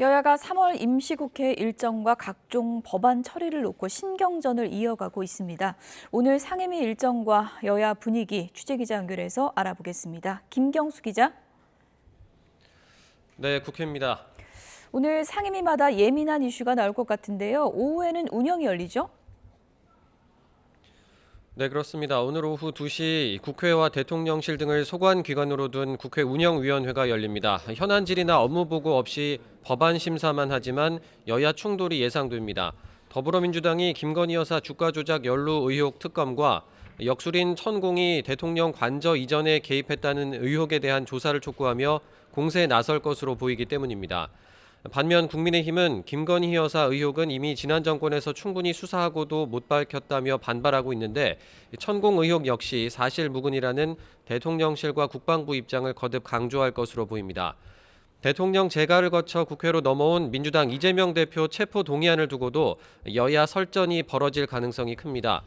여야가 3월 임시국회 일정과 각종 법안 처리를 놓고 신경전을 이어가고 있습니다. 오늘 상임위 일정과 여야 분위기 취재기자 연결해서 알아보겠습니다. 김경수 기자. 네, 국회입니다. 오늘 상임위마다 예민한 이슈가 나올 것 같은데요. 오후에는 운영이 열리죠? 네, 그렇습니다. 오늘 오후 2시 국회와 대통령실 등을 소관기관으로 둔 국회 운영위원회가 열립니다. 현안 질의나 업무 보고 없이 법안 심사만 하지만 여야 충돌이 예상됩니다. 더불어민주당이 김건희 여사 주가 조작 연루 의혹 특검과 역술인 천공이 대통령 관저 이전에 개입했다는 의혹에 대한 조사를 촉구하며 공세에 나설 것으로 보이기 때문입니다. 반면 국민의힘은 김건희 여사 의혹은 이미 지난 정권에서 충분히 수사하고도 못 밝혔다며 반발하고 있는데 천공 의혹 역시 사실무근이라는 대통령실과 국방부 입장을 거듭 강조할 것으로 보입니다. 대통령 재가를 거쳐 국회로 넘어온 민주당 이재명 대표 체포 동의안을 두고도 여야 설전이 벌어질 가능성이 큽니다.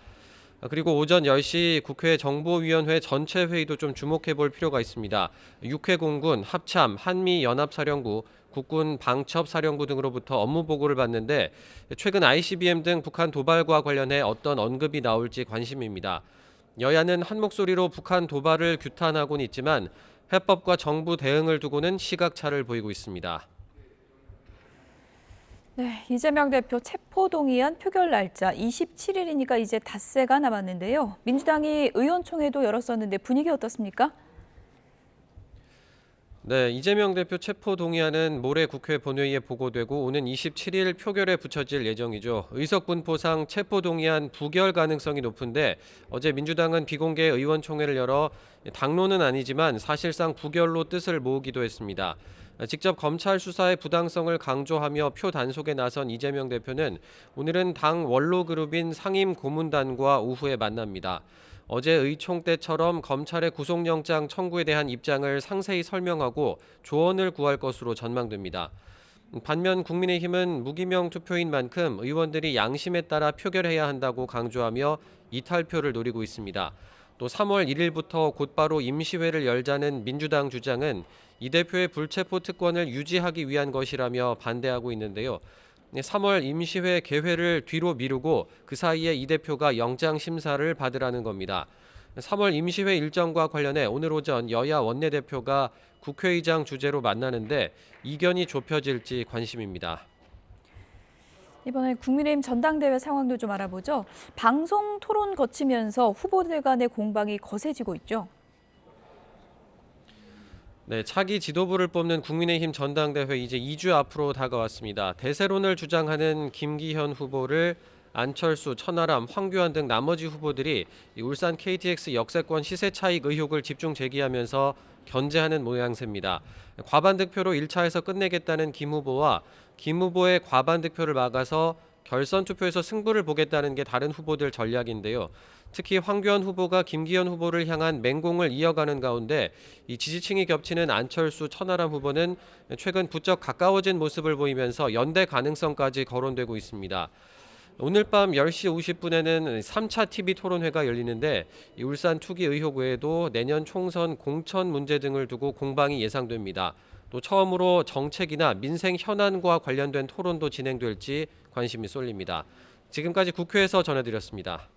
그리고 오전 10시 국회 정보위원회 전체 회의도 좀 주목해 볼 필요가 있습니다. 육해 공군, 합참, 한미연합사령부, 국군 방첩사령부 등으로부터 업무 보고를 받는데 최근 ICBM 등 북한 도발과 관련해 어떤 언급이 나올지 관심입니다. 여야는 한 목소리로 북한 도발을 규탄하고는 있지만 해법과 정부 대응을 두고는 시각차를 보이고 있습니다. 네, 이재명 대표 체포동의안 표결 날짜 27일이니까 이제 닷새가 남았는데요. 민주당이 의원총회도 열었었는데 분위기 어떻습니까? 네, 이재명 대표 체포 동의안은 모레 국회 본회의에 보고되고 오는 27일 표결에 붙여질 예정이죠. 의석 분포상 체포 동의안 부결 가능성이 높은데 어제 민주당은 비공개 의원총회를 열어 당론은 아니지만 사실상 부결로 뜻을 모으기도 했습니다. 직접 검찰 수사의 부당성을 강조하며 표 단속에 나선 이재명 대표는 오늘은 당 원로그룹인 상임고문단과 오후에 만납니다. 어제 의총 때처럼 검찰의 구속영장 청구에 대한 입장을 상세히 설명하고 조언을 구할 것으로 전망됩니다. 반면 국민의힘은 무기명 투표인 만큼 의원들이 양심에 따라 표결해야 한다고 강조하며 이탈표를 노리고 있습니다. 또 3월 1일부터 곧바로 임시회를 열자는 민주당 주장은 이 대표의 불체포 특권을 유지하기 위한 것이라며 반대하고 있는데요. 3월 임시회 개회를 뒤로 미루고 그 사이에 이 대표가 영장 심사를 받으라는 겁니다. 3월 임시회 일정과 관련해 오늘 오전 여야 원내대표가 국회의장 주재로 만나는데 이견이 좁혀질지 관심입니다. 이번에 국민의힘 전당대회 상황도 좀 알아보죠. 방송 토론 거치면서 후보들 간의 공방이 거세지고 있죠. 네, 차기 지도부를 뽑는 국민의힘 전당대회 이제 2주 앞으로 다가왔습니다. 대세론을 주장하는 김기현 후보를 안철수, 천하람, 황교안 등 나머지 후보들이 울산 KTX 역세권 시세 차익 의혹을 집중 제기하면서 견제하는 모양새입니다. 과반 득표로 1차에서 끝내겠다는 김 후보와 김 후보의 과반 득표를 막아서 결선 투표에서 승부를 보겠다는 게 다른 후보들 전략인데요. 특히 황교안 후보가 김기현 후보를 향한 맹공을 이어가는 가운데 이 지지층이 겹치는 안철수, 천하람 후보는 최근 부쩍 가까워진 모습을 보이면서 연대 가능성까지 거론되고 있습니다. 오늘 밤 10시 50분에는 3차 TV 토론회가 열리는데 이 울산 투기 의혹 외에도 내년 총선 공천 문제 등을 두고 공방이 예상됩니다. 또 처음으로 정책이나 민생 현안과 관련된 토론도 진행될지 관심이 쏠립니다. 지금까지 국회에서 전해드렸습니다.